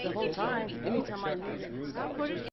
the whole time. Anytime I need it.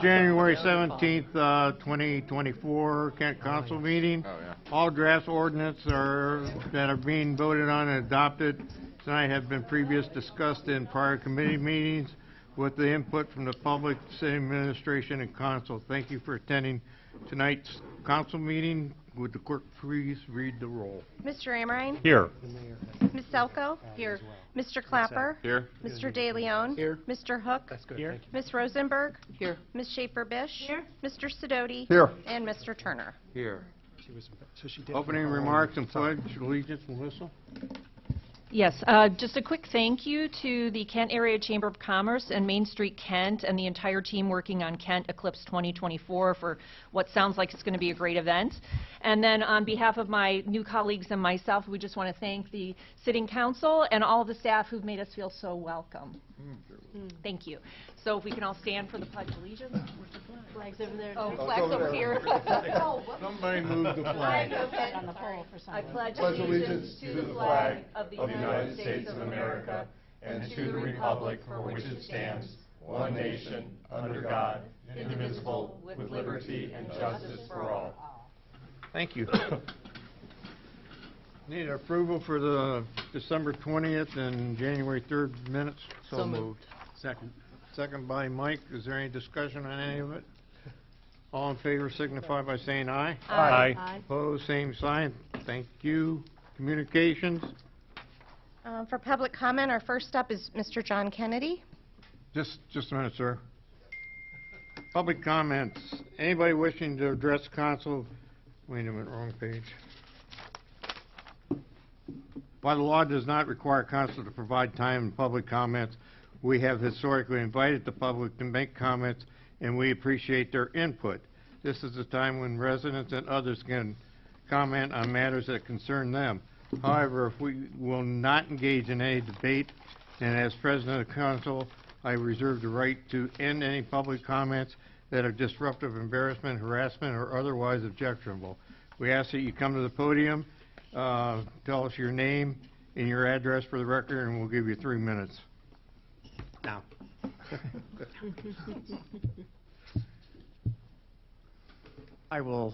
January 17th, 2024 Kent Council meeting. All draft ordinance that are being voted on and adopted tonight have been previously discussed in prior committee meetings with the input from the public, city administration, and council. Thank you for attending tonight's council meeting. Would the clerk please read the roll? Mr. Amrine? Here. Ms. Selko? Here. Mr. Clapper? Here. Mr. De Leon? Here. Mr. Hook? That's good. Here. Thank you. Ms. Rosenberg? Here. Ms. Schaefer-Bish? Here. Mr. Sidoti? Here. And Mr. Turner. Here. She did Opening remarks and pledge allegiance, Melissa. Yes, just a quick thank you to the Kent Area Chamber of Commerce and Main Street Kent and the entire team working on Kent Eclipse 2024 for what sounds like it's going to be a great event. And then on behalf of my new colleagues and myself, we just want to thank the Sitting Council and all the staff who've made us feel so welcome. Thank you. So if we can all stand for the Pledge of Allegiance. Flags over there. Oh, flags over here. Somebody move the flag. On the pole for some I pledge allegiance to the flag of the United States of America and to the republic for which it stands, one nation, under God, indivisible, with liberty and justice for all. Thank you. Need approval for the December 20th and January 3rd minutes. So moved. Second. Second by Mike. Is there any discussion on any of it? All in favor signify by saying aye. Aye. Opposed, same sign. Thank you. Communications. For public comment, our first up is Mr. John Kennedy. Just a minute, sir. Public comments. Anybody wishing to address council? Wait a minute, wrong page. While the law does not require council to provide time and public comments, we have historically invited the public to make comments, and we appreciate their input. This is a time when residents and others can comment on matters that concern them. However, if we will not engage in any debate, and as president of the council, I reserve the right to end any public comments that are disruptive, embarrassment, harassment, or otherwise objectionable. We ask that you come to the podium, tell us your name and your address for the record, and we'll give you 3 minutes. Now. I will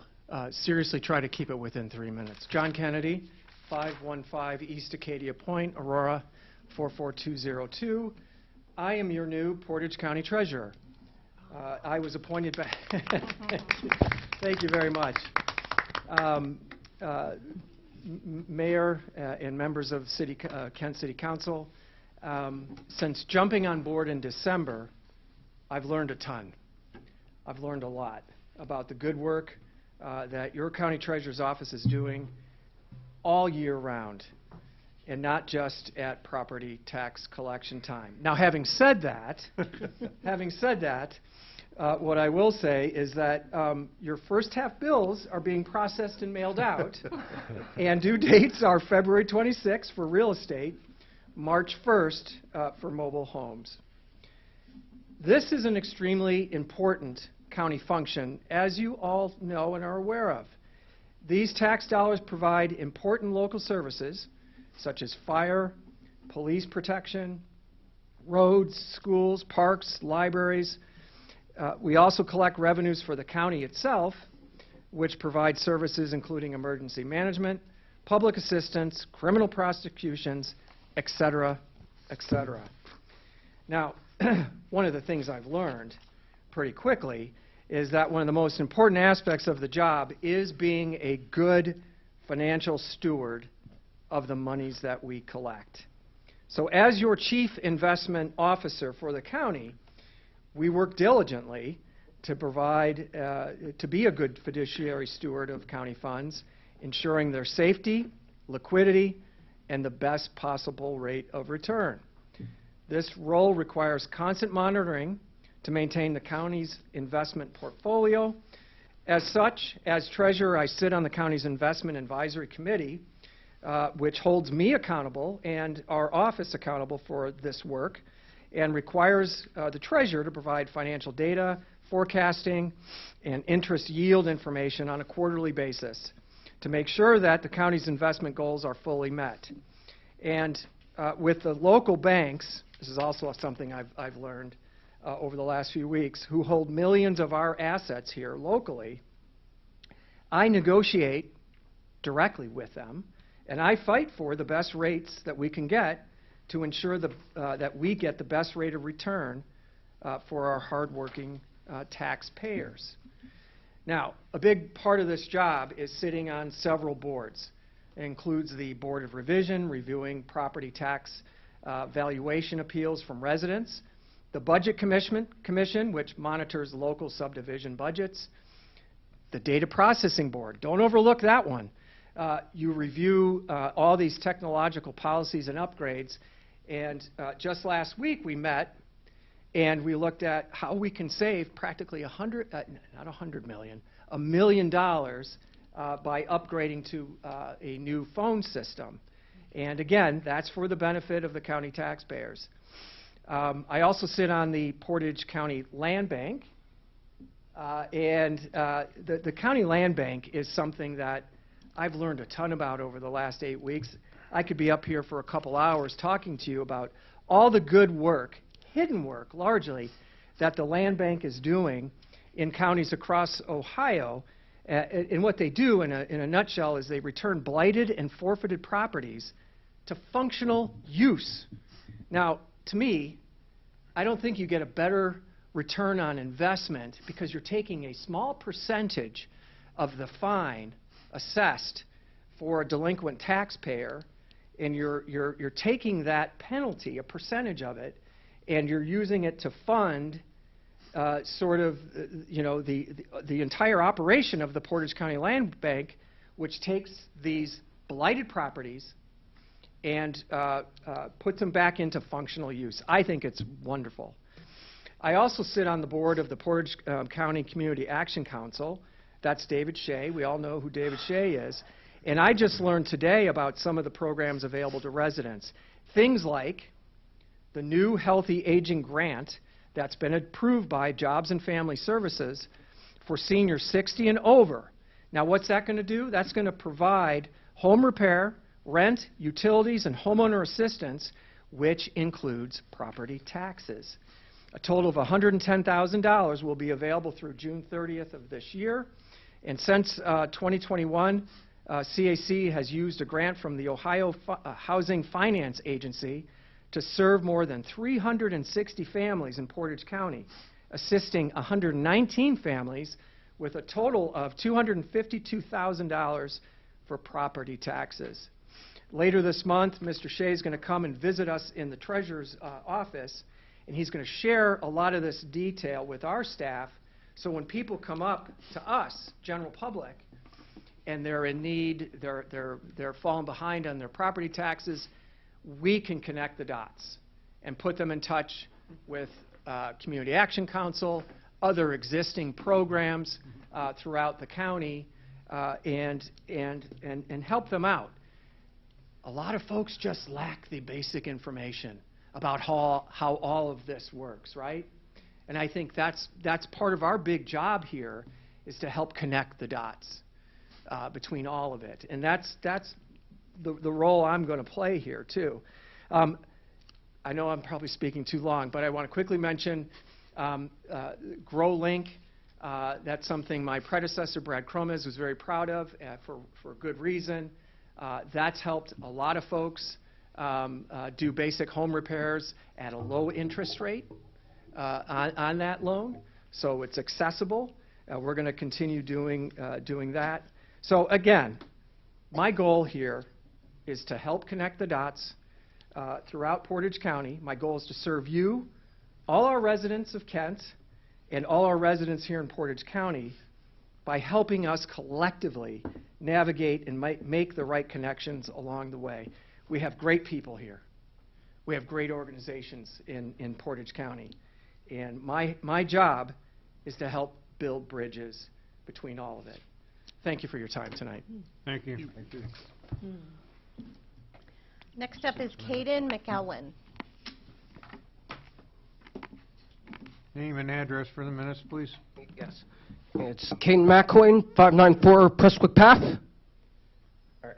seriously try to keep it within 3 minutes. John Kennedy, 515 East Acadia Point, Aurora, 44202. I am your new Portage County Treasurer. I was appointed back. Thank you very much. Mayor and members of Kent City Council, since jumping on board in December, I've learned a ton. I've learned a lot about the good work that your county treasurer's office is doing all year round, and not just at property tax collection time. Now, having said that, what I will say is that your first half bills are being processed and mailed out, and due dates are February 26th for real estate, March 1st for mobile homes. This is an extremely important county function, as you all know and are aware of. These tax dollars provide important local services, such as fire, police protection, roads, schools, parks, libraries. We also collect revenues for the county itself, which provides services including emergency management, public assistance, criminal prosecutions, et cetera, et cetera. Now, one of the things I've learned pretty quickly is that one of the most important aspects of the job is being a good financial steward of the monies that we collect. So as your chief investment officer for the county, we work diligently to provide, to be a good fiduciary steward of county funds, ensuring their safety, liquidity, and the best possible rate of return. This role requires constant monitoring to maintain the county's investment portfolio. As such, as treasurer, I sit on the county's investment advisory committee, which holds me accountable and our office accountable for this work, and requires the treasurer to provide financial data, forecasting, and interest yield information on a quarterly basis to make sure that the county's investment goals are fully met. And with the local banks, this is also something I've learned over the last few weeks, who hold millions of our assets here locally, I negotiate directly with them, and I fight for the best rates that we can get to ensure that we get the best rate of return for our hardworking taxpayers. Now, a big part of this job is sitting on several boards. It includes the Board of Revision, reviewing property tax valuation appeals from residents, the Budget Commission, which monitors local subdivision budgets, the Data Processing Board. Don't overlook that one. You review all these technological policies and upgrades, and just last week we met and we looked at how we can save practically $1 million by upgrading to a new phone system. And again, that's for the benefit of the county taxpayers. I also sit on the Portage County Land Bank, and the County Land Bank is something that I've learned a ton about over the last 8 weeks. I could be up here for a couple hours talking to you about all the good work, hidden work largely, that the Land Bank is doing in counties across Ohio. And what they do in a nutshell is they return blighted and forfeited properties to functional use. Now, to me, I don't think you get a better return on investment because you're taking a small percentage of the fine assessed for a delinquent taxpayer, and you're taking that penalty, a percentage of it, and you're using it to fund sort of, you know, the entire operation of the Portage County Land Bank, which takes these blighted properties and puts them back into functional use. I think it's wonderful. I also sit on the board of the Portage County Community Action Council. That's David Shea. We all know who David Shea is. And I just learned today about some of the programs available to residents. Things like the new Healthy Aging Grant that's been approved by Jobs and Family Services for seniors 60 and over. Now, what's that going to do? That's going to provide home repair, rent, utilities, and homeowner assistance, which includes property taxes. A total of $110,000 will be available through June 30th of this year, And since 2021, CAC has used a grant from the Ohio Housing Finance Agency to serve more than 360 families in Portage County, assisting 119 families with a total of $252,000 for property taxes. Later this month, Mr. Shea is going to come and visit us in the treasurer's office, and he's going to share a lot of this detail with our staff, so when people come up to us, general public, and they're in need, they're falling behind on their property taxes, we can connect the dots and put them in touch with Community Action Council, other existing programs throughout the county, and help them out. A lot of folks just lack the basic information about how all of this works, right? And I think that's part of our big job here, is to help connect the dots between all of it. And that's the role I'm going to play here, too. I know I'm probably speaking too long, but I want to quickly mention GrowLink. That's something my predecessor, Brad Cromes, was very proud of for good reason. That's helped a lot of folks do basic home repairs at a low interest rate on that loan, so it's accessible. We're going to continue doing that. So again, my goal here is to help connect the dots throughout Portage County. My goal is to serve you, all our residents of Kent, and all our residents here in Portage County by helping us collectively navigate and make the right connections along the way. We have great people here. We have great organizations in Portage County. And my job is to help build bridges between all of it. Thank you for your time tonight. Thank you. Thank you. Next up is Caden McElwin. Name and address for the minutes, please. Yes. It's Caden McElwain, 594 Prestwick Path. All right.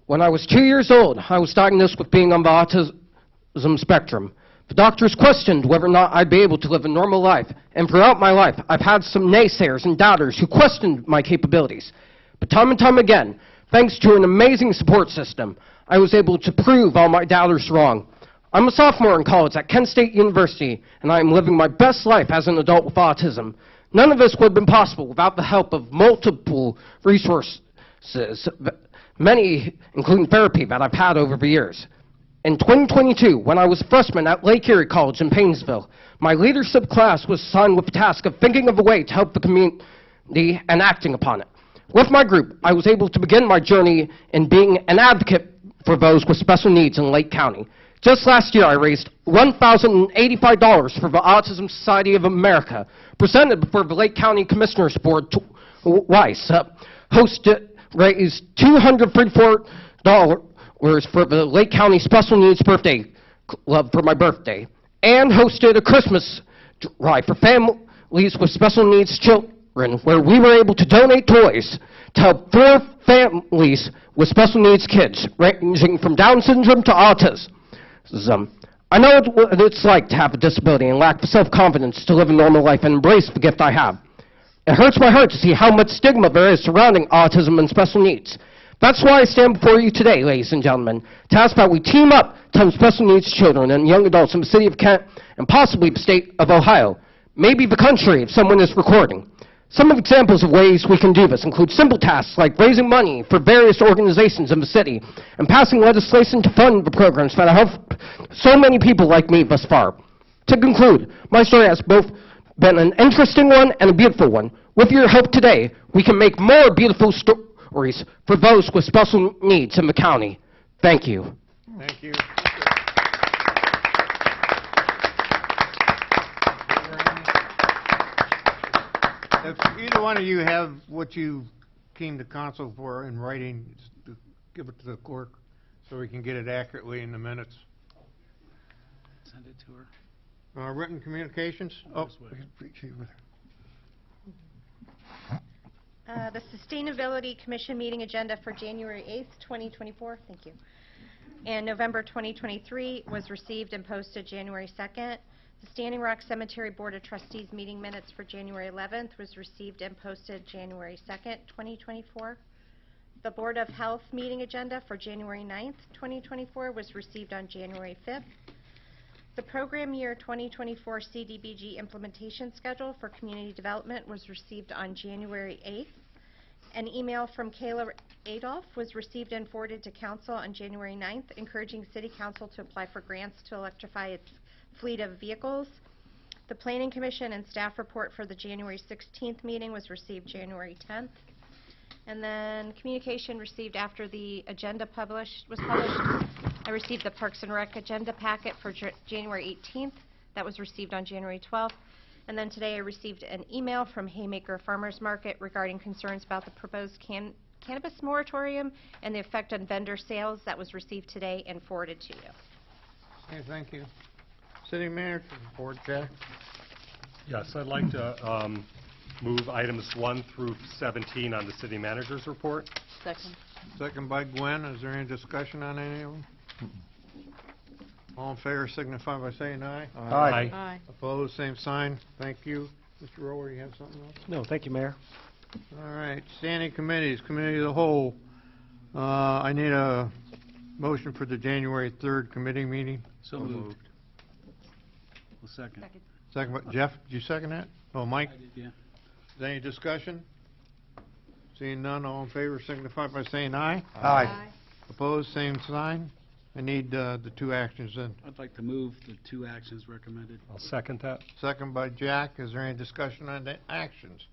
When I was 2 years old, I was diagnosed with being on the autism spectrum. The doctors questioned whether or not I'd be able to live a normal life, and throughout my life, I've had some naysayers and doubters who questioned my capabilities. But time and time again, thanks to an amazing support system, I was able to prove all my doubters wrong. I'm a sophomore in college at Kent State University, and I am living my best life as an adult with autism. None of this would have been possible without the help of multiple resources, many including therapy that I've had over the years. In 2022, when I was a freshman at Lake Erie College in Paynesville, my leadership class was assigned with the task of thinking of a way to help the community and acting upon it. With my group, I was able to begin my journey in being an advocate for those with special needs in Lake County. Just last year, I raised $1,085 for the Autism Society of America, presented before the Lake County Commissioners Board twice, raised $234 for the Lake County Special Needs Birthday Club for my birthday, and hosted a Christmas drive for families with special needs children, where we were able to donate toys to help 4 families with special needs kids, ranging from Down syndrome to autism. I know what it's like to have a disability and lack the self-confidence to live a normal life and embrace the gift I have. It hurts my heart to see how much stigma there is surrounding autism and special needs. That's why I stand before you today, ladies and gentlemen, to ask that we team up to help special needs children and young adults in the city of Kent and possibly the state of Ohio, maybe the country if someone is recording. Some of the examples of ways we can do this include simple tasks like raising money for various organizations in the city and passing legislation to fund the programs that have helped so many people like me thus far. To conclude, my story has both been an interesting one and a beautiful one. With your help today, we can make more beautiful stories for those with special needs in the county. Thank you. Thank you. If either one of you have what you came to council for in writing, just give it to the clerk so we can get it accurately in the minutes. Send it to her. Written communications? Oh, The Sustainability Commission meeting agenda for January 8th, 2024, thank you, and November 2023 was received and posted January 2nd. The Standing Rock Cemetery Board of Trustees meeting minutes for January 11th was received and posted January 2nd, 2024. The Board of Health meeting agenda for January 9th, 2024 was received on January 5th. The program year 2024 CDBG implementation schedule for community development was received on January 8th. An email from Kayla Adolph was received and forwarded to council on January 9th, encouraging City Council to apply for grants to electrify its fleet of vehicles. The Planning Commission and staff report for the January 16th meeting was received January 10th. And then communication received after the agenda was published. I received the Parks and Rec agenda packet for January 18th. That was received on January 12th. And then today I received an email from Haymaker Farmers Market regarding concerns about the proposed cannabis moratorium and the effect on vendor sales. That was received today and forwarded to you. Okay, thank you. City Manager report, Jack. Yes, I'd like to move items 1 through 17 on the city manager's report. Second. Second by Gwen. Is there any discussion on any of them? All in favor signify by saying aye. Aye. Opposed, same sign. Thank you. Mr. Rower, you have something else? No, thank you, Mayor. All right, standing committees, Committee of the Whole. I need a motion for the January 3rd committee meeting. So moved. Well, second. Second by, Jeff, did you second that? Oh, Mike? I did, yeah. Is there any discussion? Seeing none, all in favor signify by saying aye. Aye. Opposed, same sign. I need the 2 actions then. I'd like to move the 2 actions recommended. I'll second that. Second by Jack. Is there any discussion on the actions?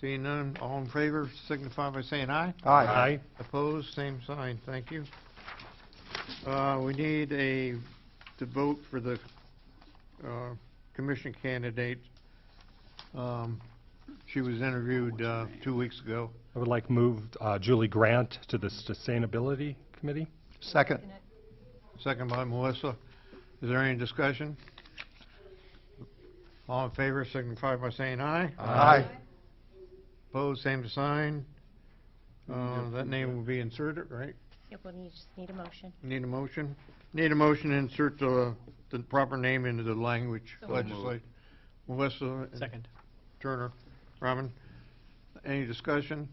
Seeing none, all in favor signify by saying aye. Aye. Opposed, same sign. Thank you. We need to vote for the commission candidate. She was interviewed 2 weeks ago. I would like to move Julie Grant to the Sustainability Committee. Second. Second by Melissa. Is there any discussion? All in favor signify by saying aye. Aye. Opposed, same sign. That name will be inserted, right? Yeah, well, you just need a motion. Need a motion? Need a motion to insert the proper name into the language legislate. Melissa. and Turner. Robin. Any discussion?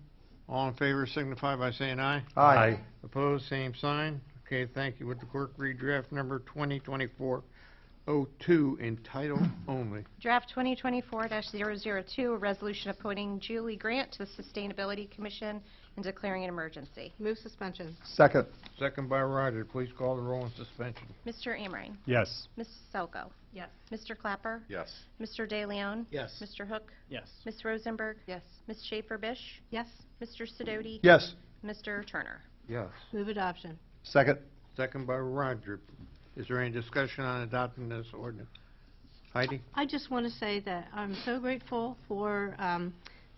All in favor signify by saying aye. Aye. Opposed, same sign. Okay, thank you. Would the clerk read draft number 2024-02 in title only? Draft 2024-002, a resolution appointing Julie Grant to the Sustainability Commission and declaring an emergency. Move suspension. Second. Second by Roger. Please call the roll on suspension. Mr. Amrine. Yes. Ms. Selko. Yes. Mr. Clapper. Yes. Mr. De Leon. Yes. Mr. Hook. Yes. Ms. Rosenberg. Yes. Ms. Schaefer-Bish. Yes. Mr. Sidoti. Yes. Mr. Turner. Yes. Move adoption. Second. Second by Roger. Is there any discussion on adopting this ordinance? Heidi? I just want to say that I'm so grateful for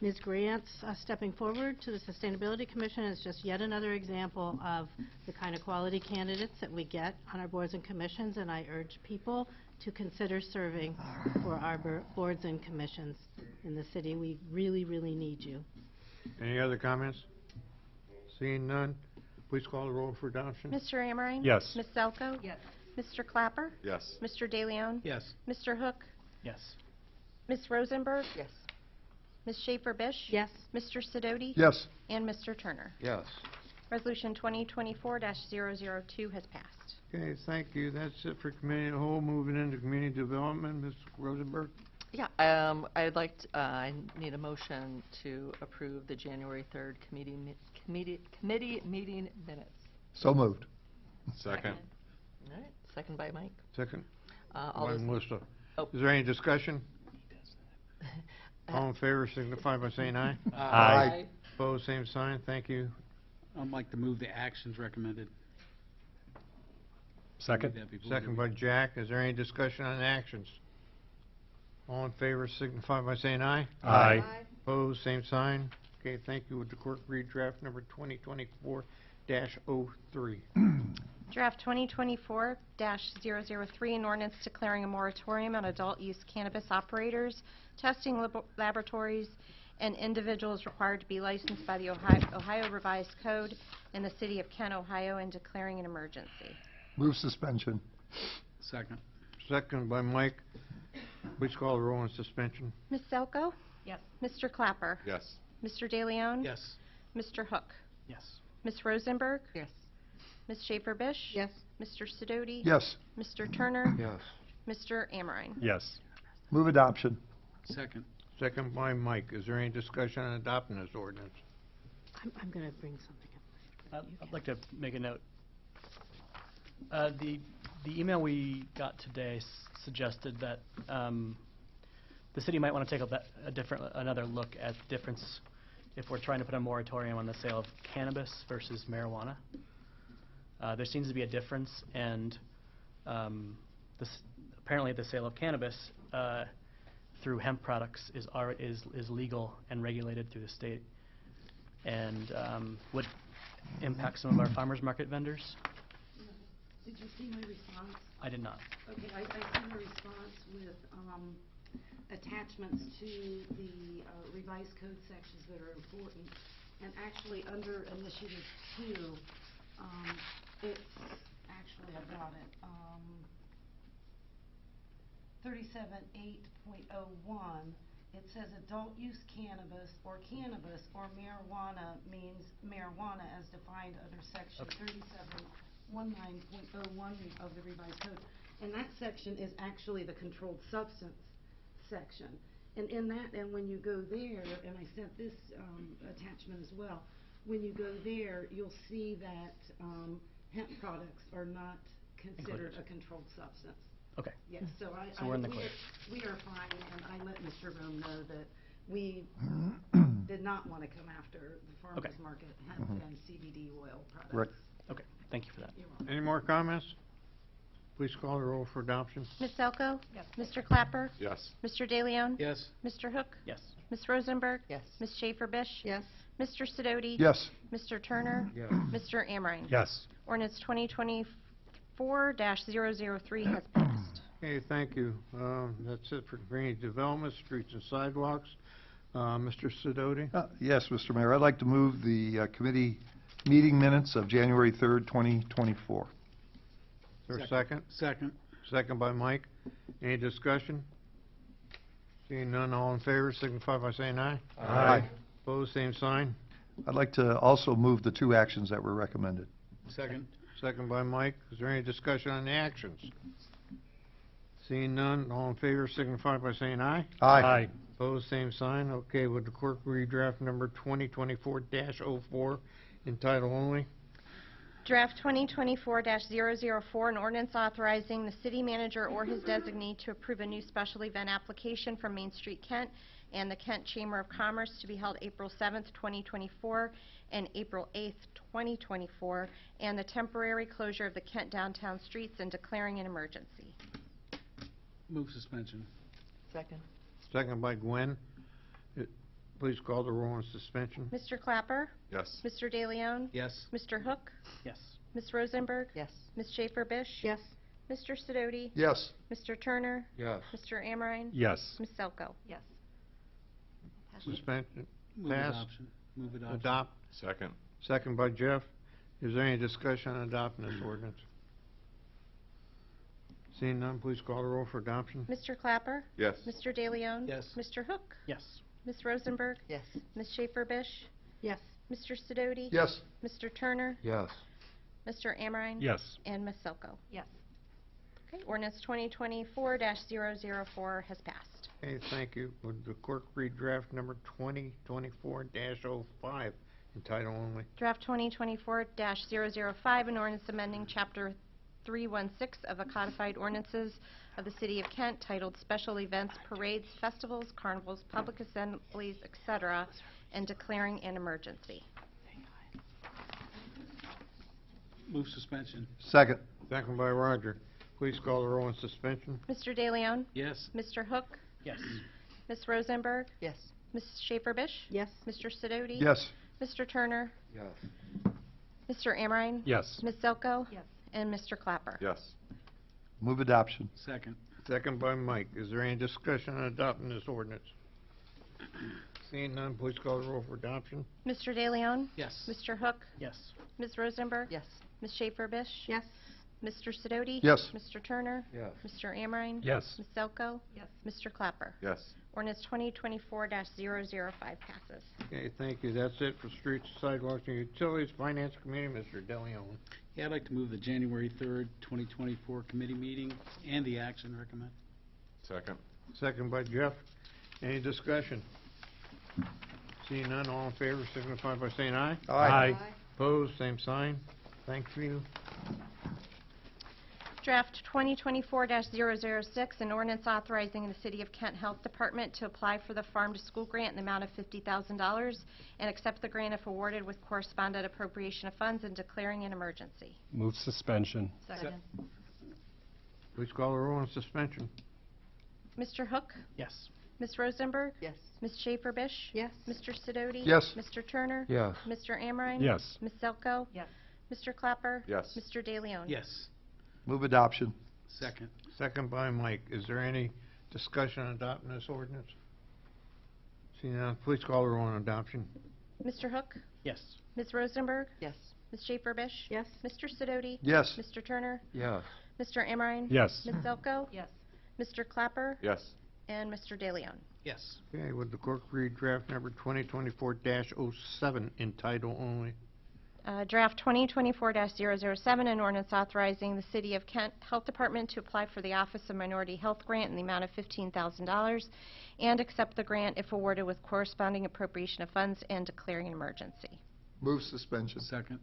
Ms. Grant's stepping forward to the Sustainability Commission. It's just yet another example of the kind of quality candidates that we get on our boards and commissions, and I urge people to consider serving for our boards and commissions in the city. We really, really need you. Any other comments? Seeing none, please call the roll for adoption. Mr. Amrine. Yes. Ms. Selko. Yes. Mr. Clapper. Yes. Mr. De Leon. Yes. Mr. Hook. Yes. Ms. Rosenberg. Yes. Ms. Schaefer-Bish. Yes. Mr. Sidoti. Yes. And Mr. Turner. Yes. Resolution 2024-002 has passed. Okay, thank you. That's it for committee of the whole. Moving into community development, Ms. Rosenberg. Yeah, I'd like to, I need a motion to approve the January 3rd committee meeting minutes. So moved. Second. All right, second by Mike. Second All by those, Melissa. Oh. Is there any discussion? All in favor signify by saying aye. Aye. Opposed, same sign. Thank you. I'd like to move the actions recommended. Second. That'd be Second by Jack. Is there any discussion on actions? All in favor signify by saying aye. Aye. Opposed, same sign. Okay, thank you. Would the clerk read draft number 2024-03? Draft 2024-003, an ordinance declaring a moratorium on adult-use cannabis operators, testing laboratories, and individuals required to be licensed by the Ohio Revised Code in the city of Kent, Ohio, and declaring an emergency. Move suspension. Second. second by Mike. Please call the roll on suspension. Ms. Selko? Yes. Mr. Clapper? Yes. Mr. DeLeon? Yes. Mr. Hook? Yes. Ms. Rosenberg? Yes. Ms. Schaefer-Bish? Yes. Mr. Sidoti? Yes. Mr. Turner? Yes. Mr. Amrine? Yes. Move adoption. Second. Second by Mike. Is there any discussion on adopting this ordinance? I'm going to bring something up. I'd like to make a note. The email we got today suggested that the city might want to take another look at the difference if we're trying to put a moratorium on the sale of cannabis versus marijuana. There seems to be a difference, and apparently the sale of cannabis through hemp products is legal and regulated through the state, and would impact some of our farmers market vendors. Did you see my response? I did not. Okay, I sent a response with attachments to the revised code sections that are important. And actually, under Initiative 2, it's, actually, I got it, 37.8.01, it says adult use cannabis or marijuana means marijuana as defined under section 3719.01 of the revised code. And that section is actually the controlled substance section. And in that, and when you go there, and I sent this attachment as well, when you go there, you'll see that hemp products are not considered Included. a controlled substance. Okay. Yes, so So we're in the clear. we are fine, and I let Mr. Rome know that we did not want to come after the farmers Okay. market hemp and CBD oil products. Right. Okay, thank you for that. You're welcome. Any more comments? Please call the roll for adoption. Ms. Selko? Yes. Mr. Clapper? Yes. Mr. DeLeon? Yes. Mr. Hook? Yes. Ms. Rosenberg? Yes. Ms. Schaefer-Bish? Yes. Mr. Sidoti? Yes. Mr. Turner? Yes. Mr. Amrine? Yes. Ordinance 2024-003 has passed. Okay, thank you. That's it for community development, streets and sidewalks. Mr. Sidoti? Yes, Mr. Mayor, I'd like to move the committee meeting minutes of January 3rd, 2024. Is there a second? Second. Second by Mike. Any discussion? Seeing none, all in favor, signify by saying aye. Aye. Opposed, same sign. I'd like to also move the two actions that were recommended. Second. Second by Mike. Is there any discussion on the actions? Seeing none, all in favor, signify by saying aye. Aye. Opposed, same sign. Okay, would the clerk read draft number 2024-04 in title only? Draft 2024-004, an ordinance authorizing the city manager or his designee to approve a new special event application from Main Street Kent and the Kent Chamber of Commerce to be held April 7th, 2024 and April 8th, 2024, and the temporary closure of the Kent downtown streets and declaring an emergency. Move suspension. Second. Second by Gwen. Please call the roll on suspension. Mr. Clapper? Yes. Mr. DeLeon? Yes. Mr. Hook? Yes. Ms. Rosenberg? Yes. Ms. Schaefer-Bish? Yes. Mr. Sidoti? Yes. Mr. Turner? Yes. Mr. Amrine? Yes. Ms. Selko? Yes. Suspension. Move Pass. adoption. Move adoption. Adopt. Second. Second by Jeff. Is there any discussion on adopting this ordinance? Seeing none, please call the roll for adoption. Mr. Clapper? Yes. Mr. DeLeon? Yes. Mr. Hook? Yes. Ms. Rosenberg? Yes. Ms. Schaefer-Bish? Yes. Mr. Sidoti? Yes. Mr. Turner? Yes. Mr. Amrine? Yes. And Ms. Selko? Yes. Okay, ordinance 2024-004 has passed. Okay, thank you. Would the clerk read draft number 2024-05 in title only? Draft 2024-005, an ordinance amending Chapter 316 of the codified ordinances of the City of Kent titled Special Events, Parades, Festivals, Carnivals, Public Assemblies, etc., and declaring an emergency. Move suspension. Second. Second by Roger. Please call the roll on suspension. Mr. DeLeon? Yes. Mr. Hook? Yes. Ms. Rosenberg? Yes. Ms. Schaefer-Bish? Yes. Mr. Sidoti? Yes. Mr. Turner? Yes. Mr. Amrine? Yes. Ms. Selko? Yes. And Mr. Clapper? Yes. Move adoption. Second. Second by Mike. Is there any discussion on adopting this ordinance? Seeing none, please call the roll for adoption. Mr. DeLeon? Yes. Mr. Hook? Yes. Ms. Rosenberg? Yes. Ms. Schaefer-Bish? Yes. Mr. Sidoti? Yes. Mr. Turner? Yes. Mr. Amrine? Yes. Ms. Zelko? Yes. Mr. Clapper? Yes. Ordinance 2024-005 passes. Okay, thank you. That's it for Streets, Sidewalks, and Utilities. Finance Committee, Mr. DeLeon. Yeah, I'd like to move the January 3rd, 2024 committee meeting and the action recommend. Second. Second by Jeff. Any discussion? Seeing none, all in favor signify by saying aye. Aye. Opposed, same sign. Thank you. Draft 2024-006, an ordinance authorizing the City of Kent Health Department to apply for the Farm to School grant in the amount of $50,000 and accept the grant if awarded with correspondent appropriation of funds and declaring an emergency. Move suspension. Second. Please call the roll on suspension. Mr. Hook? Yes. Ms. Rosenberg? Yes. Ms. Schaefer-Bish? Yes. Mr. Sidoti? Yes. Mr. Turner? Yes. Mr. Amrine? Yes. Ms. Zelko? Yes. Mr. Clapper? Yes. Mr. DeLeon? Yes. Move adoption. Second. Second by Mike. Is there any discussion on adopting this ordinance? Seeing none, please call the roll on adoption. Mr. Hook? Yes. Ms. Rosenberg? Yes. Ms. Schaefer-Bish? Yes. Mr. Sidoti? Yes. Mr. Turner? Yes. Mr. Amrine? Yes. Ms. Zelko? Yes. Mr. Clapper? Yes. And Mr. DeLeon? Yes. Okay, would the clerk read draft number 2024-07 in title only? Draft 2024-007, an ordinance authorizing the City of Kent Health Department to apply for the Office of Minority Health Grant in the amount of $15,000 and accept the grant if awarded with corresponding appropriation of funds and declaring an emergency. Move suspension. Second.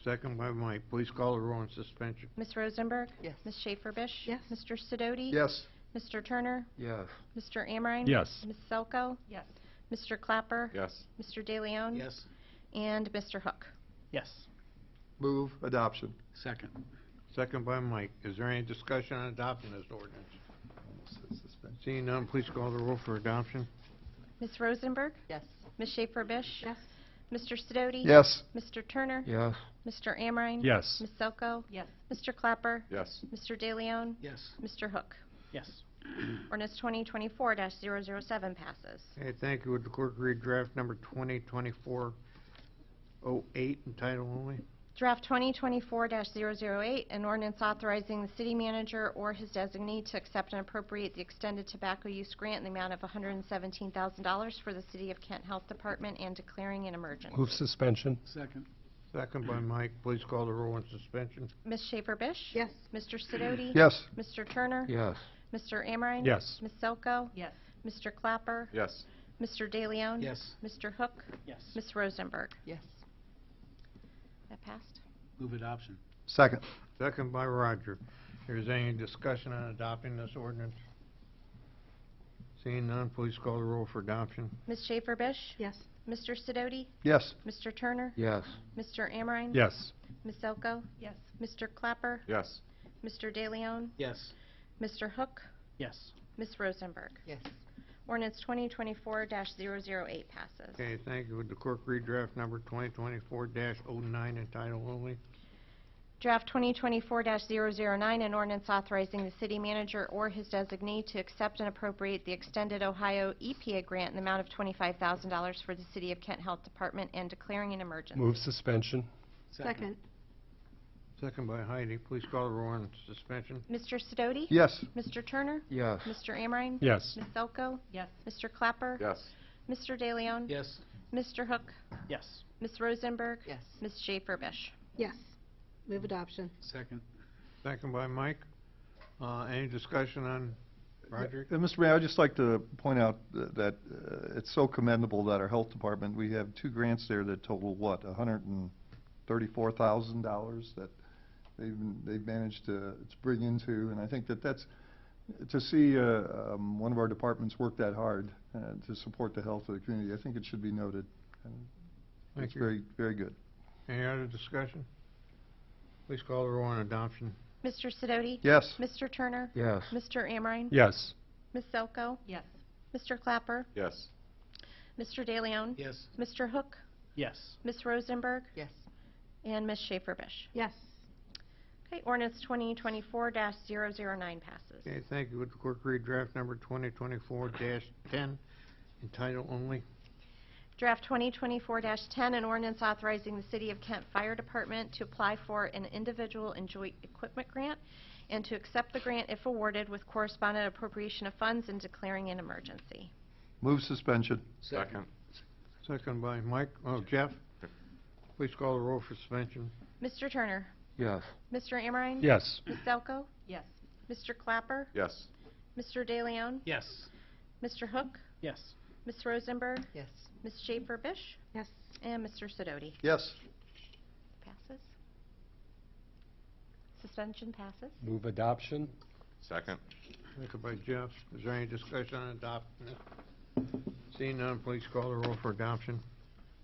Second by Mike. Please call the roll on suspension. Ms. Rosenberg? Yes. Ms. Schaefer-Bish? Yes. Mr. Sidoti? Yes. Mr. Turner? Yes. Mr. Amrine? Yes. Ms. Zelko? Yes. Mr. Clapper? Yes. Mr. DeLeon? Yes. And Mr. Hook? Yes. Move adoption. Second. Second by Mike. Is there any discussion on adopting this ordinance? Seeing none, please call the roll for adoption. Ms. Rosenberg? Yes. Ms. Schaefer-Bish? Yes. Mr. Sidoti? Yes. Mr. Turner? Yes. Mr. Amrine? Yes. Ms. Zelko? Yes. Mr. Clapper? Yes. Mr. DeLeon? Yes. Mr. Hook? Yes. Ordinance 2024-007 passes. Okay, thank you. Would the clerk read draft number 2024-08 in title only? Draft 2024-008, an ordinance authorizing the city manager or his designee to accept and appropriate the extended tobacco use grant in the amount of $117,000 for the City of Kent Health Department and declaring an emergency. Move suspension. Second. Second by Mike. Please call the roll on suspension. Ms. Schaefer-Bish? Yes. Mr. Sidoti? Yes. Mr. Turner? Yes. Mr. Amrine? Yes. Ms. Zelko? Yes. Mr. Clapper? Yes. Mr. DeLeon? Yes. Mr. Hook? Yes. Ms. Rosenberg? Yes. That passed? Move adoption. Second. Second by Roger. Is there any discussion on adopting this ordinance? Seeing none, please call the roll for adoption. Ms. Schaefer-Bish? Yes. Mr. Sidoti? Yes. Mr. Turner? Yes. Mr. Amrine? Yes. Ms. Zelko? Yes. Mr. Clapper? Yes. Mr. DeLeon? Yes. Mr. Hook? Yes. Ms. Rosenberg? Yes. Ordinance 2024-008 passes. Okay, thank you. Would the clerk read draft number 2024-09 in title only? Draft 2024-009, an ordinance authorizing the city manager or his designee to accept and appropriate the extended Ohio EPA grant in the amount of $25,000 for the City of Kent Health Department and declaring an emergency. Move suspension. Second. Second by Heidi. Please call the roll on suspension. Mr. Sidoti? Yes. Mr. Turner? Yes. Mr. Amrine? Yes. Ms. Zelko? Yes. Mr. Clapper? Yes. Mr. DeLeon? Yes. Mr. Hook? Yes. Ms. Rosenberg? Yes. Ms. Schaefer-Bish? Yes. Move adoption. Second. Second by Mike. Any discussion on Roger? Mr. Mayor, I'd just like to point out that it's so commendable that our health department, we have 2 grants there that total, what, $134,000 that they've managed to bring into, and I think that's, to see one of our departments work that hard to support the health of the community, I think it should be noted. And Thank it's you. very, very good. Any other discussion? Please call the roll on adoption. Mr. Sidoti? Yes. Mr. Turner? Yes. Mr. Amrine? Yes. Ms. Zelko? Yes. Mr. Clapper? Yes. Mr. DeLeon? Yes. Mr. Hook? Yes. Ms. Rosenberg? Yes. And Ms. Schaefer-Bish? Yes. Okay, ordinance 2024-009 passes. Okay, thank you. Would the clerk read draft number 2024-10 in title only? Draft 2024-10, an ordinance authorizing the City of Kent Fire Department to apply for an individual and joint equipment grant and to accept the grant if awarded with correspondent appropriation of funds and declaring an emergency. Move suspension. Second. Second by Mike, Jeff. Please call the roll for suspension. Mr. Turner? Yes. Mr. Amrine? Yes. Ms. Delco? Yes. Mr. Clapper? Yes. Mr. DeLeon? Yes. Mr. Hook? Yes. Ms. Rosenberg? Yes. Ms. Schaefer-Bish? Yes. And Mr. Sidoti? Yes. Passes. Suspension passes. Move adoption? Second. Second by Jeff. Is there any discussion on adopting this? Seeing none, please call the roll for adoption.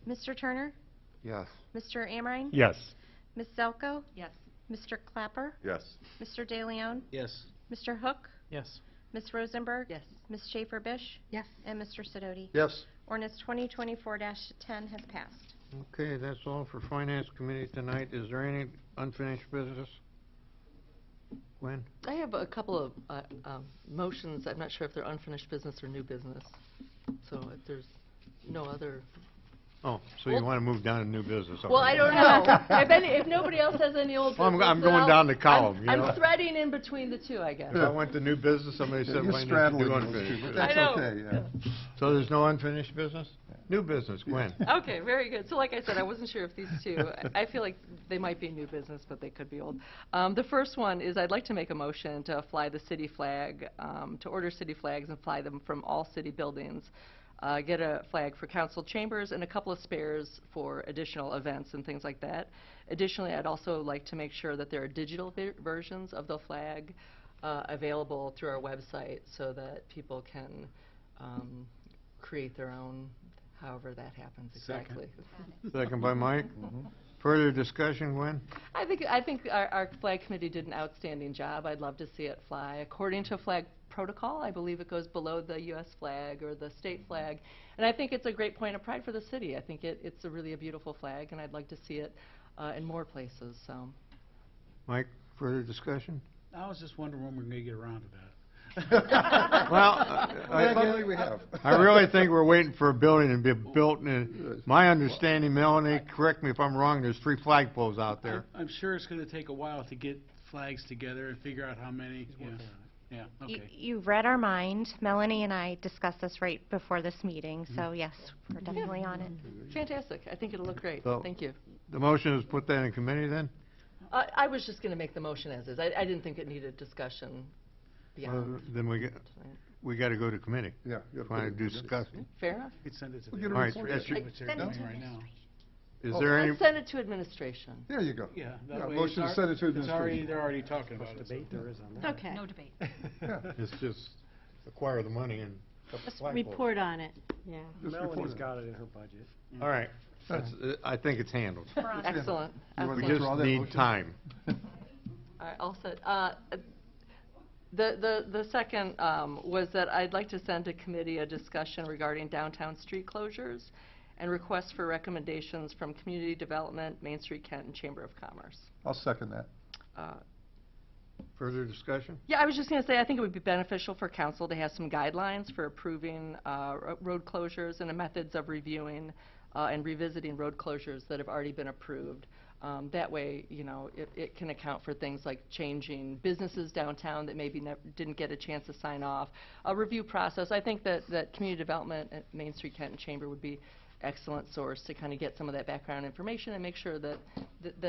Mr. Turner? Yes. Mr. Amrine? Yes. Ms. Zelko? Yes. Mr. Clapper? Yes. Mr. DeLeon? Yes. Mr. Hook? Yes. Ms. Rosenberg? Yes. Ms. Schaefer-Bish? Yes. And Mr. Sidoti? Yes. Ordinance 2024-10 has passed. Okay, that's all for Finance Committee tonight. Is there any unfinished business? Gwen? I have a couple of motions. I'm not sure if they're unfinished business or new business. So if there's no other... Oh, so you Well- want to move down to new business? Well, I don't know. If nobody else has any old Well, business... I'm then going I'll- down the column, you know. I'm threading in between the two, I guess. If I went to new business, somebody said, You're why need to straddling do those two, unfinished but business? that's I know. okay, yeah. So there's no unfinished business? New business, Gwen? Okay, very good. So like I said, I wasn't sure if these two, I feel like they might be new business, but they could be old. The first one is I'd like to make a motion to fly the city flag, to order city flags and fly them from all city buildings. Get a flag for council chambers and a couple of spares for additional events and things like that. Additionally, I'd also like to make sure that there are digital versions of the flag available through our website so that people can create their own, however that happens exactly. Second by Mike. Further discussion, Gwen? I think our flag committee did an outstanding job. I'd love to see it fly. According to flag protocol, I believe it goes below the U.S. flag or the state flag. And I think it's a great point of pride for the city. I think it's a beautiful flag, and I'd like to see it in more places. So, Mike, further discussion? I was just wondering when we're going to get around to that. Well, Luckily we have. I really think we're waiting for a building to be built, and my understanding, Melanie, correct me if I'm wrong, there's 3 flagpoles out there. I'm sure it's going to take a while to get flags together and figure out how many. Yeah, okay. You've read our mind. Melanie and I discussed this right before this meeting, so yes, we're definitely on it. fantastic. I think it'll look great. So- Thank you. The motion is put that in committee then? I was just going to make the motion as is. I didn't think it needed discussion beyond Then we got to go to committee. Yeah. you have to Want to put it- discuss? Fair enough. You could send it to We'll the... get a All right, report. that's your- Which they're Send it doing to right now. Is there any, Let's send it to administration. There you go. Yeah. Yeah, that way motion to it's send it to it's already, administration. they're already talking about it. Debate there is on that. Okay. No debate. Yeah. it's just acquire the money and a couple Just flagpoles. report on it, yeah. Just report Melanie's it. got it in her budget. All right, that's, I think it's handled. Excellent. You wanna We go Excellent. through all just that need motion? time. All right, all set. The second was that I'd like to send to committee a discussion regarding downtown street closures and requests for recommendations from Community Development, Main Street Kent, and Chamber of Commerce. I'll second that. Further discussion? Yeah, I was just going to say, I think it would be beneficial for council to have some guidelines for approving road closures and the methods of reviewing and revisiting road closures that have already been approved. That way, you know, it can account for things like changing businesses downtown that maybe didn't get a chance to sign off. A review process, I think that Community Development at Main Street Kent and Chamber would be excellent source to kind of get some of that background information and make sure that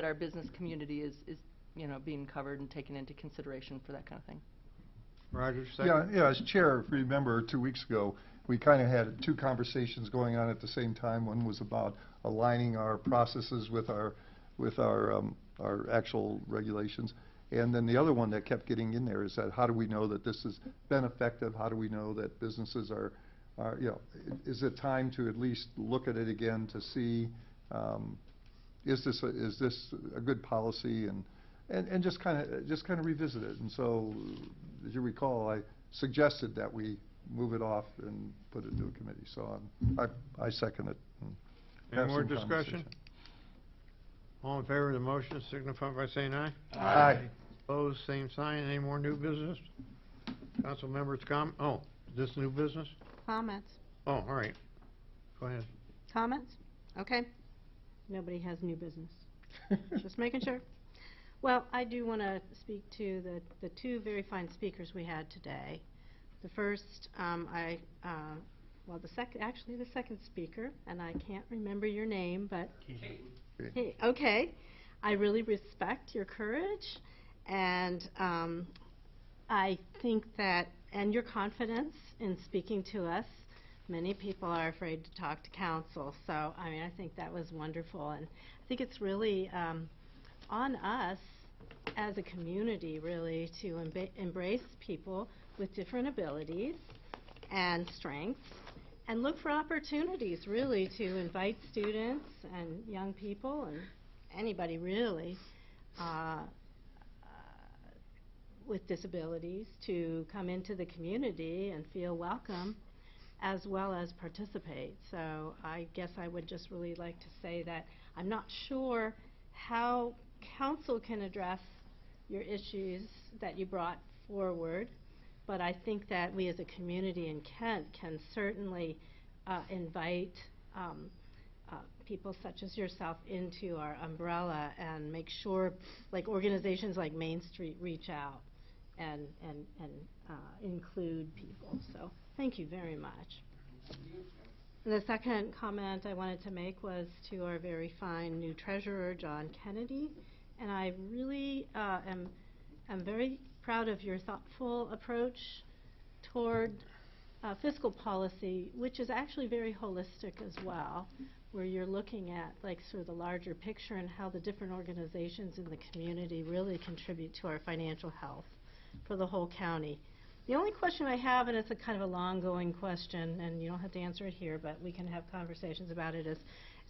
our business community is you know, being covered and taken into consideration for that kind of thing. Roger, second? Yeah, as chair, if you remember, 2 weeks ago, we kind of had 2 conversations going on at the same time. One was about aligning our processes with our actual regulations. And then the other one that kept getting in there is that how do we know that this has been effective? How do we know that businesses are, you know, is it time to at least look at it again to see, is this a good policy, and just kind of revisit it. And so, as you recall, I suggested that we move it off and put it into a committee. So I second it. and Any have more some discussion? conversation. All in favor of the motion, signify by saying aye. Aye. Opposed, same sign. Any more new business? Council members is this new business? Comments? Oh, all right. Go ahead. Comments? Okay. Nobody has new business. Just making sure. Well, I do want to speak to the two very fine speakers we had today. The first, well, actually the second speaker, and I can't remember your name, but hey, okay. I really respect your courage, and I think that, and your confidence in speaking to us. Many people are afraid to talk to council, so I mean, I think that was wonderful, and I think it's really on us as a community, really, to embrace people with different abilities and strengths, and look for opportunities, really, to invite students and young people and anybody, really, with disabilities to come into the community and feel welcome as well as participate. So I guess I would just really like to say that I'm not sure how council can address your issues that you brought forward, but I think that we as a community in Kent can certainly invite people such as yourself into our umbrella and make sure, like organizations like Main Street, reach out and include people. So thank you very much. And the second comment I wanted to make was to our very fine new treasurer, John Kennedy. And I really am very proud of your thoughtful approach toward fiscal policy, which is actually very holistic as well, where you're looking at like sort of the larger picture and how the different organizations in the community really contribute to our financial health for the whole county. The only question I have, and it's a kind of a long-going question, and you don't have to answer it here, but we can have conversations about it, is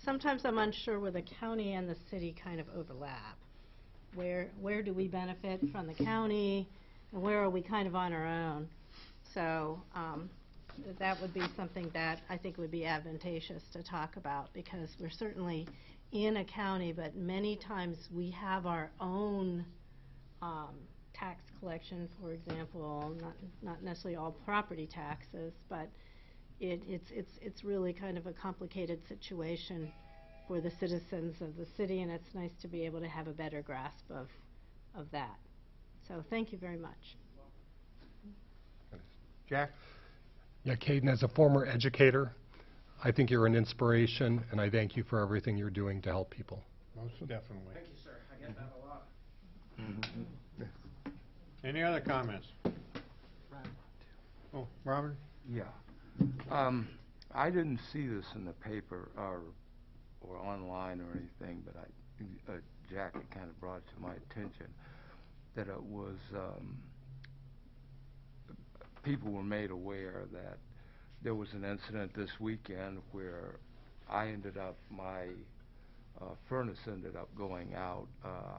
sometimes I'm unsure where the county and the city kind of overlap. Where do we benefit from the county, and where are we kind of on our own? So that would be something that I think would be advantageous to talk about, because we're certainly in a county, but many times we have our own tax collection, for example, not necessarily all property taxes, but it's really kind of a complicated situation for the citizens of the city, and it's nice to be able to have a better grasp of that. So thank you very much. Jack? Yeah, Caden, as a former educator, I think you're an inspiration, and I thank you for everything you're doing to help people. Most definitely. Thank you, sir. I get that a lot. Any other comments? Oh, Robert? Yeah. I didn't see this in the paper or online or anything, but Jack had kind of brought it to my attention that it was people were made aware that there was an incident this weekend where my furnace ended up going out.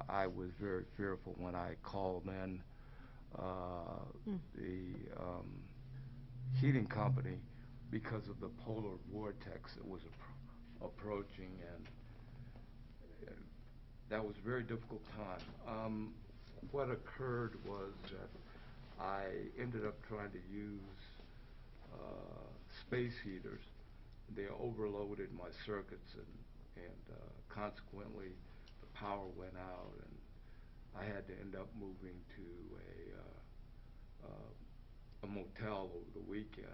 I was very fearful when I called in the heating company because of the polar vortex that was approaching, and that was a very difficult time. What occurred was that I ended up trying to use space heaters. They overloaded my circuits, and consequently the power went out, and I had to end up moving to a motel over the weekend.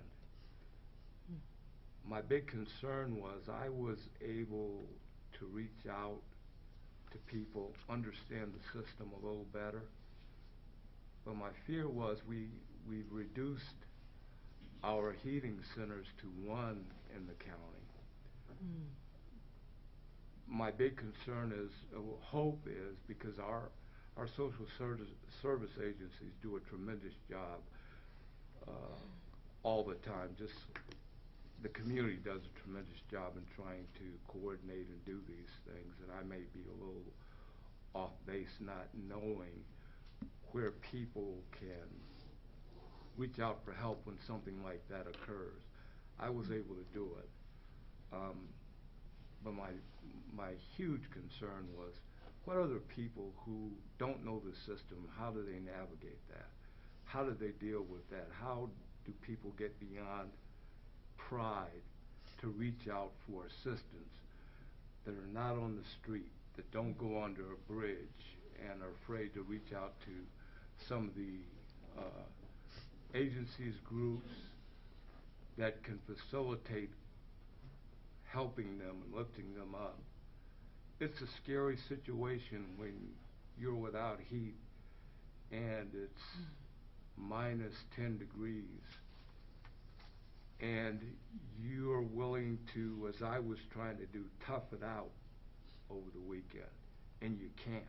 My big concern was I was able to reach out to people, understand the system a little better, but my fear was we've reduced our heating centers to one in the county. My big concern is, hope is, because our social service agencies do a tremendous job all the time. Just the community does a tremendous job in trying to coordinate and do these things, and I may be a little off base not knowing where people can reach out for help when something like that occurs. I was able to do it, but my huge concern was, what other people who don't know the system, how do they navigate that? How do they deal with that? How do people get beyond pride to to reach out for assistance that are not on the street, that don't go under a bridge and are afraid to reach out to some of the agencies, groups that can facilitate helping them and lifting them up. It's a scary situation when you're without heat and it's minus 10 degrees and you're willing to, as I was trying to do, tough it out over the weekend, and you can't.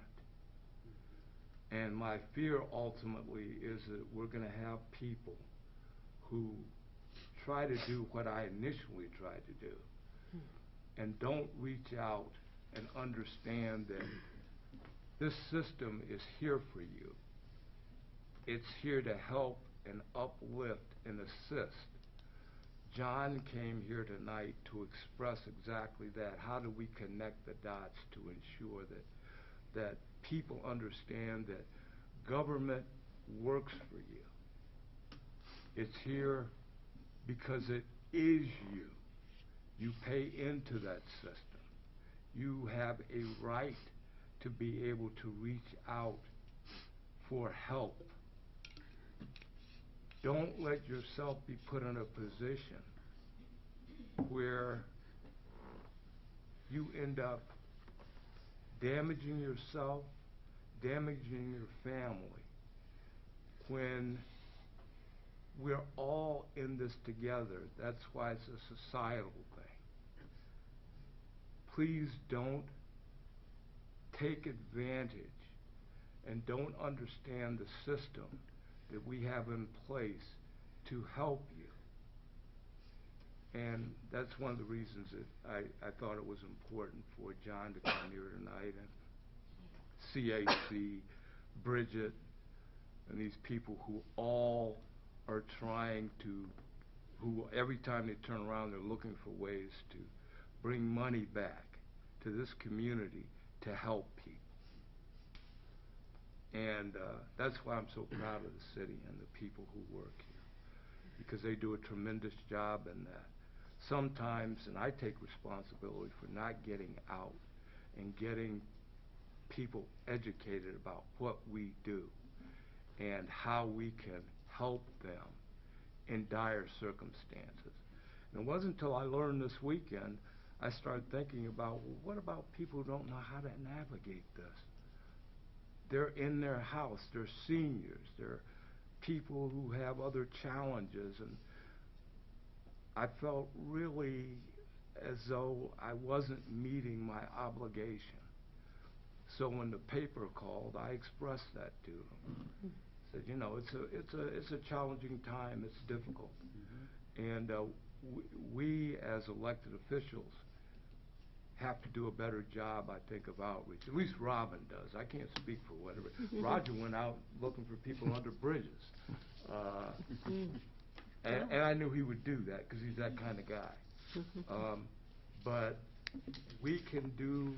And my fear ultimately is that we're going to have people who try to do what I initially tried to do and don't reach out and understand that this system is here for you. It's here to help and uplift and assist. John came here tonight to express exactly that. How do we connect the dots to ensure that people understand that government works for you? It's here because it is you. You pay into that system. You have a right to be able to reach out for help. Don't let yourself be put in a position where you end up damaging yourself, damaging your family, when we're all in this together. That's why it's a societal thing. Please don't take advantage and don't understand the system that we have in place to help you. And that's one of the reasons that I thought it was important for John to come here tonight, and CAC, Bridget, and these people who all are trying to, who every time they turn around they're looking for ways to bring money back to this community to help people. And that's why I'm so proud of the city and the people who work here, because they do a tremendous job in that. Sometimes, and I take responsibility for not getting out and getting people educated about what we do and how we can help them in dire circumstances. And it wasn't until I learned this weekend I started thinking about, well, what about people who don't know how to navigate this? They're in their house, they're seniors, they're people who have other challenges, and I felt really as though I wasn't meeting my obligation. So when the paper called, I expressed that to them. Said, you know, it's a challenging time, it's difficult. And we as elected officials have to do a better job, I think, of outreach. At least Robin does. I can't speak for whatever. Roger went out looking for people under bridges. And I knew he would do that because he's that kind of guy. But we can do,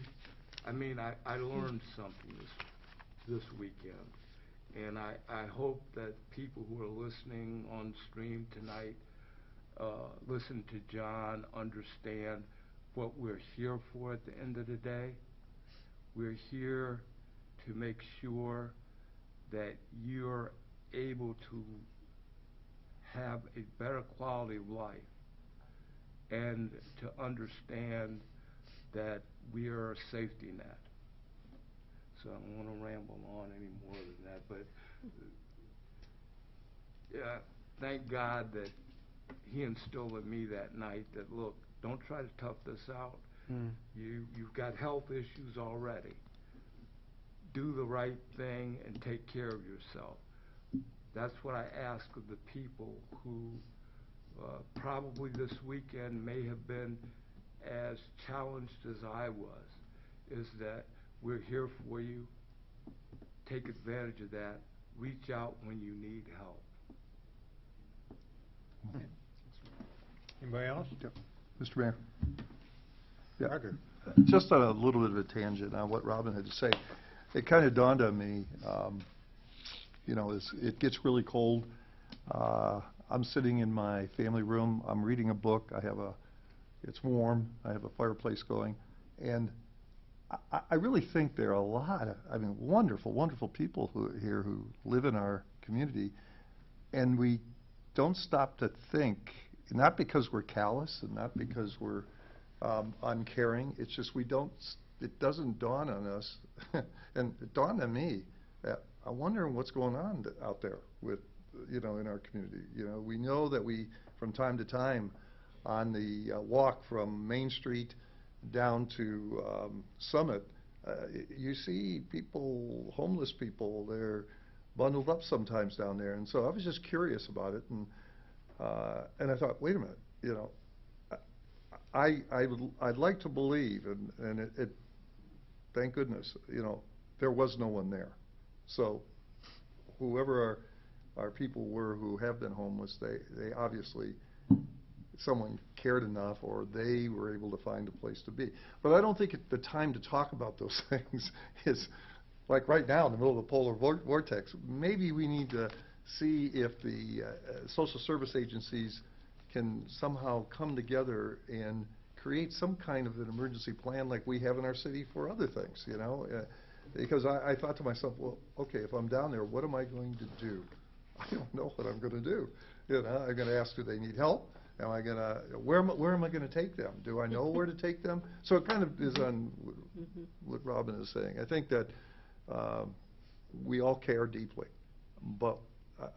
I mean, I learned something this weekend. And I hope that people who are listening on stream tonight listen to John, understand what we're here for at the end of the day. We're here to make sure that you're able to have a better quality of life and to understand that we are a safety net. So I don't want to ramble on any more than that, but yeah, thank God that he instilled in me that night that, look, don't try to tough this out. You've got health issues already. Do the right thing and take care of yourself. That's what I ask of the people who probably this weekend may have been as challenged as I was, is that we're here for you. Take advantage of that. Reach out when you need help. Anybody else? Yep. Mr. Mayor. Yeah. Roger. Just a little bit of a tangent on what Robin had to say. It kind of dawned on me, you know, as it gets really cold. I'm sitting in my family room. I'm reading a book. I have a It's warm, I have a fireplace going, and I really think there are a lot of, I mean, wonderful, wonderful people here who live in our community, and we don't stop to think, not because we're callous and not because we're uncaring, it's just it doesn't dawn on us, and it dawned on me, that I'm wondering what's going on out there with, in our community. We know that we, from time to time, on the walk from Main Street down to Summit, you see people, homeless people, they're bundled up sometimes down there. And so I was just curious about it, and I thought, wait a minute, I'd like to believe, and it thank goodness, there was no one there. So whoever our people were who have been homeless, they obviously, someone cared enough, or they were able to find a place to be. But I don't think the time to talk about those things is like right now in the middle of the polar vortex. Maybe we need to see if the social service agencies can somehow come together and create some kind of an emergency plan like we have in our city for other things, because I thought to myself, well, okay, if I'm down there, what am I going to do? I don't know what I'm going to do. I'm going to ask, do they need help? Am I going to, where am I going to take them? Do I know where to take them? So it kind of is on what Robin is saying. I think that we all care deeply, but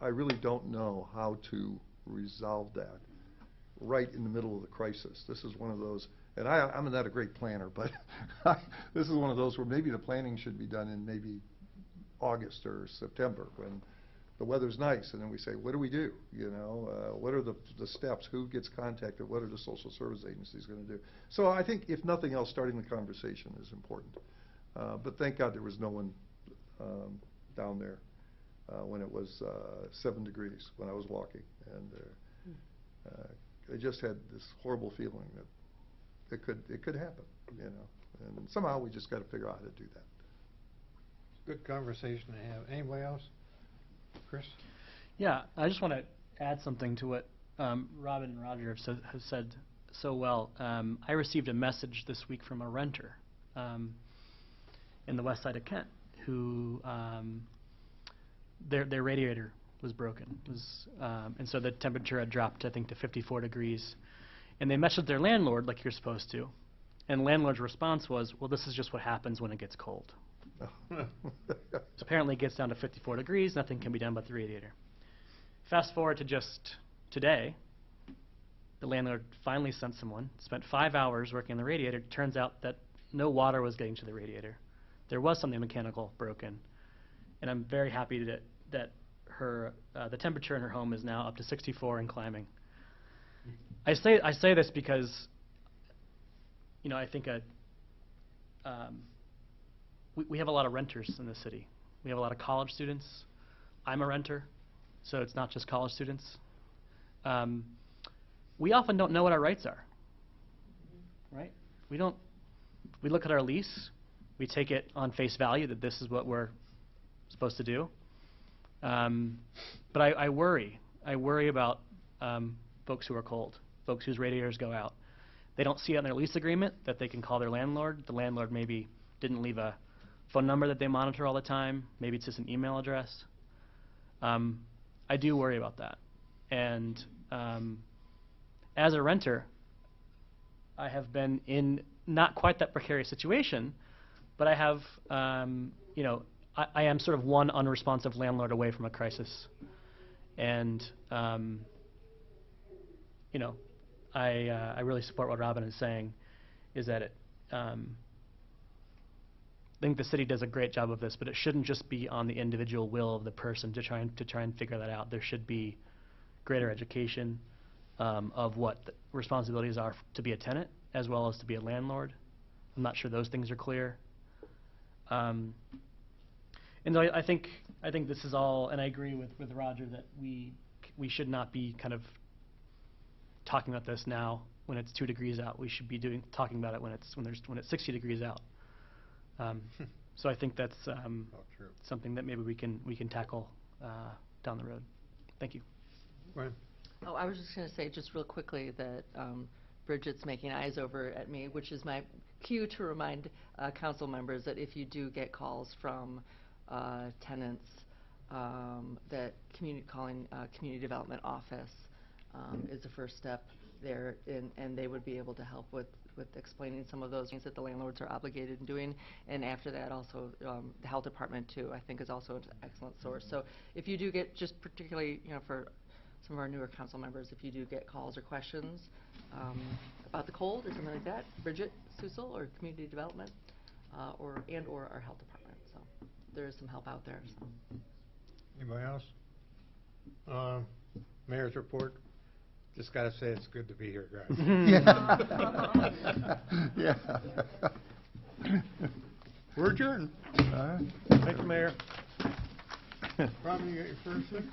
I really don't know how to resolve that right in the middle of the crisis. This is one of those, and I'm not a great planner, but this is one of those where maybe the planning should be done in maybe August or September when the weather's nice, and then we say, what do we do? What are the steps? Who gets contacted? What are the social service agencies going to do? So I think, if nothing else, starting the conversation is important. But thank God there was no one down there when it was 7 degrees when I was walking, and I just had this horrible feeling that it could happen, and somehow we just got to figure out how to do that. Good conversation to have. Anybody else? Chris? Yeah, I just want to add something to what Robin and Roger have said so well. I received a message this week from a renter in the west side of Kent who their radiator was broken, and so the temperature had dropped, I think, to 54 degrees. And they messaged their landlord like you're supposed to, and the landlord's response was, well, this is just what happens when it gets cold. So apparently it gets down to 54 degrees, nothing can be done but the radiator. Fast forward to just today, the landlord finally sent someone, spent 5 hours working on the radiator. It turns out that no water was getting to the radiator. There was something mechanical broken, and I'm very happy that the temperature in her home is now up to 64 and climbing. I say this because, I think we have a lot of renters in the city. We have a lot of college students. I'm a renter, so it's not just college students. We often don't know what our rights are, right? We look at our lease, we take it on face value that this is what we're supposed to do. But I worry about folks who are cold, folks whose radiators go out. They don't see it on their lease agreement that they can call their landlord. The landlord maybe didn't leave a phone number that they monitor all the time. Maybe it's just an email address. I do worry about that. And as a renter, I have been in not quite that precarious situation, but I have, I am sort of one unresponsive landlord away from a crisis. And, I really support what Robin is saying, is that I think the city does a great job of this, but it shouldn't just be on the individual will of the person to try and figure that out. There should be greater education of what the responsibilities are to be a tenant as well as to be a landlord. I'm not sure those things are clear. And I think this is all, and I agree with Roger that we should not be kind of talking about this now when it's 2 degrees out. We should be talking about it when it's 60 degrees out. So I think that's something that maybe we can tackle down the road. Thank you. Go ahead. Oh, I was just going to say just real quickly that Bridget's making eyes over at me, which is my cue to remind council members that if you do get calls from tenants, that calling community development office is the first step there, and they would be able to help with explaining some of those things that the landlords are obligated in doing. And after that, also, the health department, too, I think is also an excellent source. So if you do get, just particularly, for some of our newer council members, if you do get calls or questions about the cold or something like that, Bridget Susel or community development, or our health department. So there is some help out there. So. Anybody else? Mayor's report. Just got to say it's good to be here, guys. Yeah. We're adjourned. Thank you, Mayor. Probably you got your first one?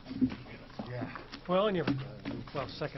Yeah. Well, and your, second.